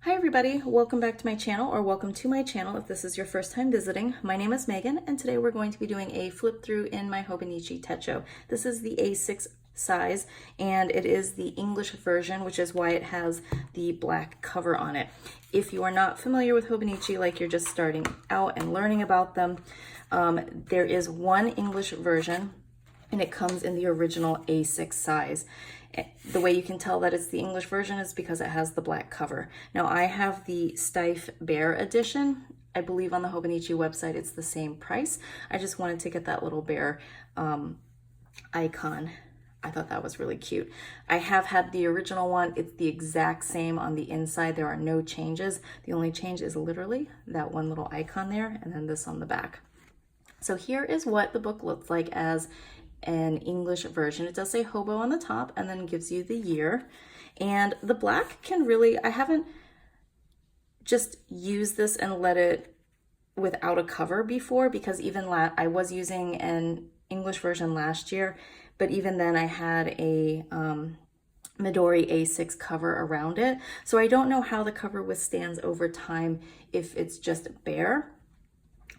Hi everybody, welcome back to my channel, or welcome to my channel if this is your first time visiting. My name is Megan and today we're going to be doing a flip through in my Hobonichi Techo. This is the A6 size and it is the English version, which is why it has the black cover on it. If you are not familiar with Hobonichi, like you're just starting out and learning about them, there is one English version and it comes in the original A6 size. The way you can tell that it's the English version is because it has the black cover. Now I have the Stiff Bear edition. I believe on the Hobonichi website it's the same price. I just wanted to get that little bear icon. I thought that was really cute. I have had the original one. It's the exact same on the inside. There are no changes. The only change is literally that one little icon there and then this on the back. So here is what the book looks like as an English version. It does say hobo on the top and then gives you the year. And the black can really, I haven't just used this and let it without a cover before, because even I was using an English version last year, but even then I had a Midori A6 cover around it. So I don't know how the cover withstands over time if it's just bare.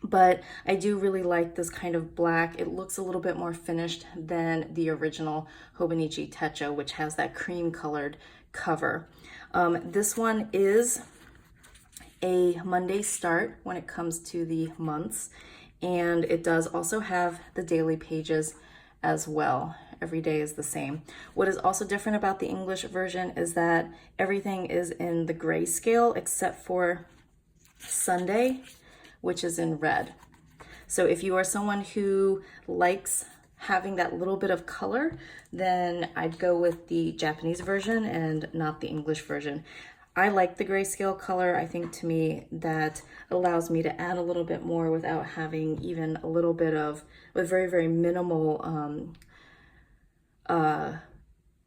But I do really like this kind of black. It looks a little bit more finished than the original Hobonichi Techo, which has that cream colored cover. This one is a Monday start when it comes to the months, and it does also have the daily pages as well. Every day is the same. What is also different about the English version is that everything is in the grayscale except for Sunday, which is in red. So if you are someone who likes having that little bit of color, then I'd go with the Japanese version and not the English version. I like the grayscale color. I think to me that allows me to add a little bit more without having even a little bit of, with very, very minimal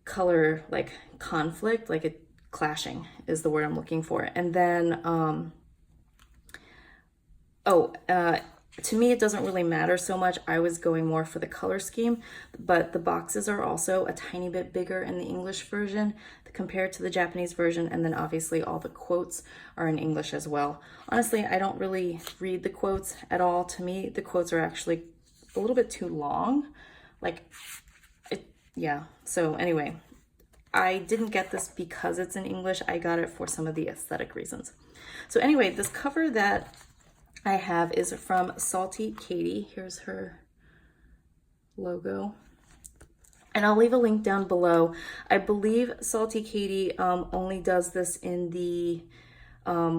color like conflict, like it clashing is the word I'm looking for. And then to me, it doesn't really matter so much. I was going more for the color scheme, but the boxes are also a tiny bit bigger in the English version compared to the Japanese version. And then obviously all the quotes are in English as well. Honestly, I don't really read the quotes at all. To me, the quotes are actually a little bit too long. Yeah. So anyway, I didn't get this because it's in English. I got it for some of the aesthetic reasons. So anyway, this cover that I have is from Salty Katie. Here's her logo. And I'll leave a link down below. I believe Salty Katie only does this in the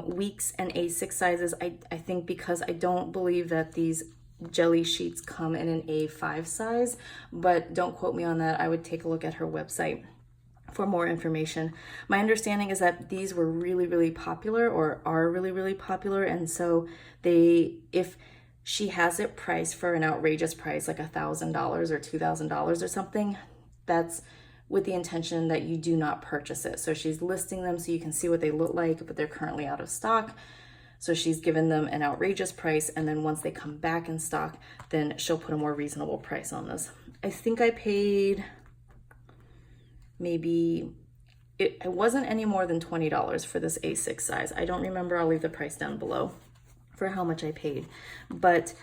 weeks and A6 sizes. I think because I don't believe that these jelly sheets come in an A5 size, but don't quote me on that. I would take a look at her website for more information. My understanding is that these were really, really popular, or are really, really popular. And so if she has it priced for an outrageous price, like $1,000 or $2,000 or something, that's with the intention that you do not purchase it. So she's listing them so you can see what they look like, but they're currently out of stock. So she's given them an outrageous price. And then once they come back in stock, then she'll put a more reasonable price on this. I think I paid maybe, it wasn't any more than $20 for this A6 size. I don't remember. I'll leave the price down below for how much I paid. But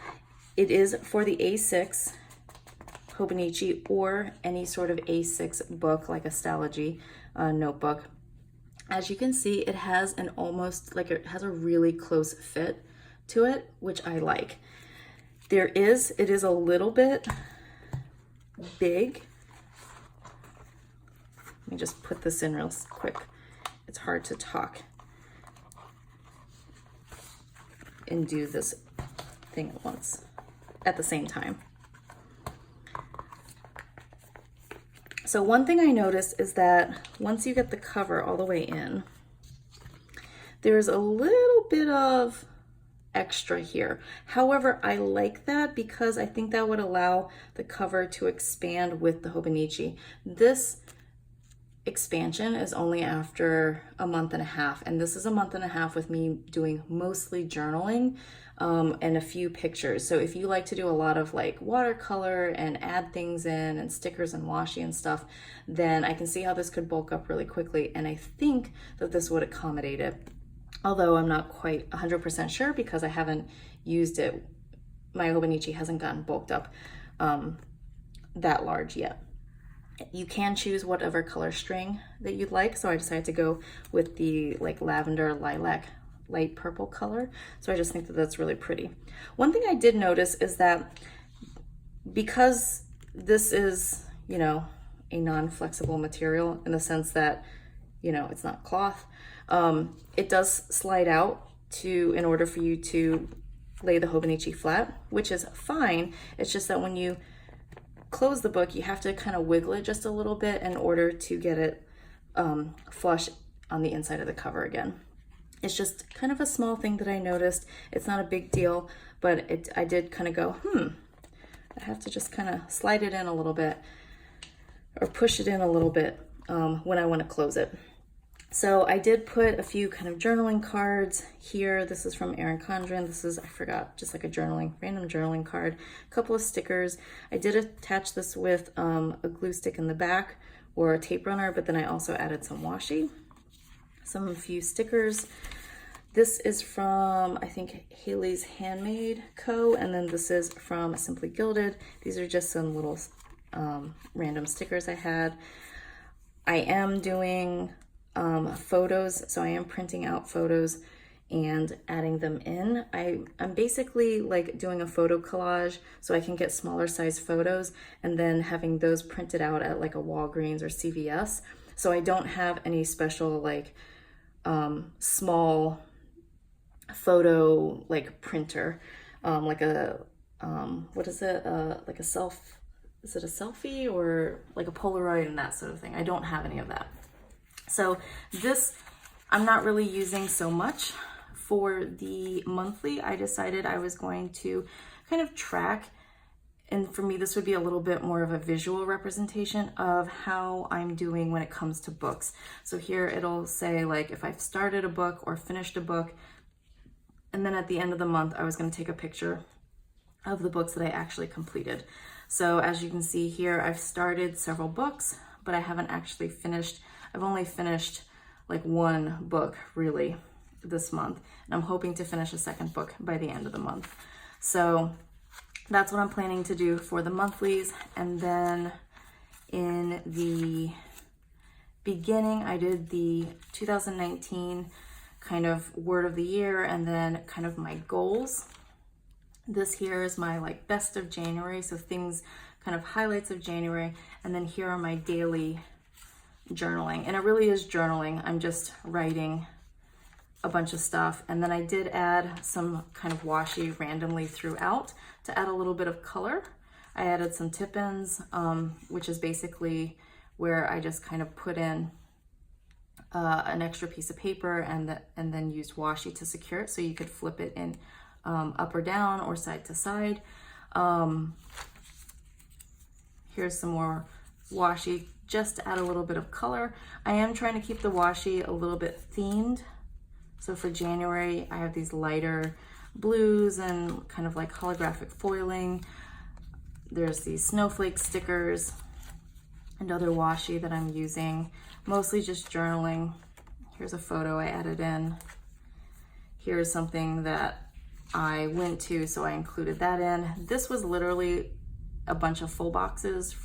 it is for the A6 Hobonichi or any sort of A6 book like Astrology notebook. As you can see, it has an almost, like it has a really close fit to it, which I like. It is a little bit big. Let me just put this in real quick. It's hard to talk and do this thing at the same time. So one thing I noticed is that once you get the cover all the way in, there's a little bit of extra here. However, I like that because I think that would allow the cover to expand with the Hobonichi. This expansion is only after a month and a half, and this is a month and a half with me doing mostly journaling and a few pictures. So if you like to do a lot of like watercolor and add things in and stickers and washi and stuff, then I can see how this could bulk up really quickly, and I think that this would accommodate it. although I'm not quite 100% sure because I haven't used it. My Hobonichi hasn't gotten bulked up that large yet. You can choose whatever color string that you'd like. So I decided to go with the like lavender lilac light purple color. So I just think that that's really pretty. One thing I did notice is that because this is, you know, a non-flexible material in the sense that, you know, it's not cloth, it does slide out in order for you to lay the Hobonichi flat, which is fine. It's just that when you close the book, you have to kind of wiggle it just a little bit in order to get it flush on the inside of the cover again. It's just kind of a small thing that I noticed. It's not a big deal, but I did kind of go, I have to just kind of slide it in a little bit or push it in a little bit when I want to close it. So I did put a few kind of journaling cards here. This is from Erin Condren. This is, I forgot, just like a random journaling card, a couple of stickers. I did attach this with a glue stick in the back or a tape runner, but then I also added some washi, a few stickers. This is from, I think, Haley's Handmade Co. And then this is from Simply Gilded. These are just some little random stickers I had. I am doing photos, so I am printing out photos and adding them in. I'm basically like doing a photo collage so I can get smaller size photos and then having those printed out at like a Walgreens or CVS. So I don't have any special like small photo like printer, like a what is it, like a is it a selfie or like a Polaroid and that sort of thing. I don't have any of that. So this I'm not really using so much. For the monthly, I decided I was going to kind of track, and for me this would be a little bit more of a visual representation of how I'm doing when it comes to books. So here it'll say like if I've started a book or finished a book, and then at the end of the month I was going to take a picture of the books that I actually completed. So as you can see here, I've started several books, but I haven't actually finished. I've only finished like one book really this month, and I'm hoping to finish a second book by the end of the month. So that's what I'm planning to do for the monthlies. And then in the beginning, I did the 2019 kind of word of the year and then kind of my goals. This here is my like best of January, so things, kind of highlights of January, and then here are my daily journaling. And it really is journaling. I'm just writing a bunch of stuff, and then I did add some kind of washi randomly throughout to add a little bit of color. I added some tip-ins, which is basically where I just kind of put in an extra piece of paper and then used washi to secure it so you could flip it in up or down or side to side. Here's some more washi just to add a little bit of color. I am trying to keep the washi a little bit themed. So for January, I have these lighter blues and kind of like holographic foiling. There's these snowflake stickers and other washi that I'm using, mostly just journaling. Here's a photo I added in. Here's something that I went to, so I included that in. This was literally a bunch of full boxes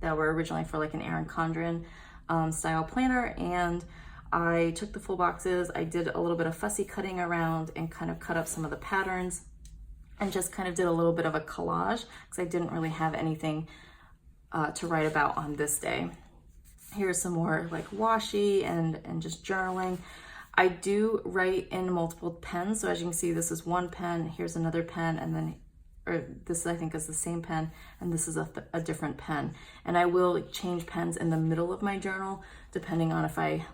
that were originally for like an Erin Condren style planner, and I took the full boxes, I did a little bit of fussy cutting around and kind of cut up some of the patterns and just kind of did a little bit of a collage because I didn't really have anything to write about on this day. Here's some more like washi and just journaling. I do write in multiple pens. So as you can see, this is one pen, here's another pen, and then, or this I think is the same pen, and this is a different pen. And I will change pens in the middle of my journal depending on if I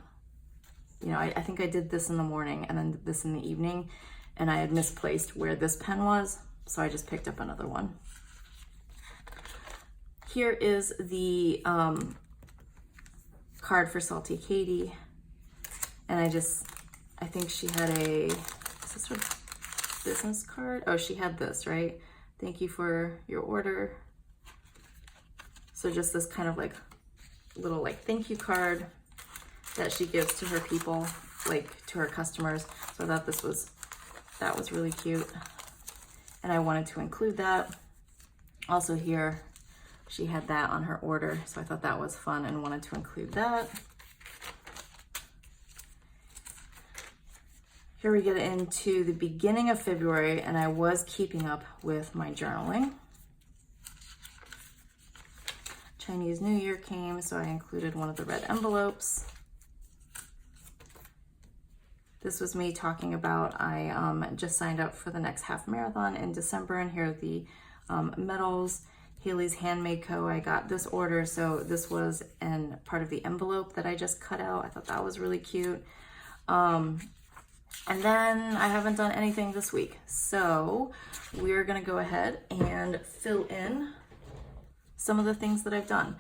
think I did this in the morning and then this in the evening, and I had misplaced where this pen was, so I just picked up another one. Here is the card for Salty Katie, and I think she had is this her business card? Oh, she had this, right? Thank you for your order. So just this kind of like little like thank you card that she gives to her people. like to her customers. So I thought that was really cute. And I wanted to include that. Also here, she had that on her order. So I thought that was fun and wanted to include that. Here we get into the beginning of February, and I was keeping up with my journaling. Chinese New Year came, so I included one of the red envelopes. This was me talking about, I just signed up for the next half marathon in December, and here are the medals. Haley's Handmade Co. I got this order, so this was part of the envelope that I just cut out. I thought that was really cute. And then I haven't done anything this week. So we're gonna go ahead and fill in some of the things that I've done.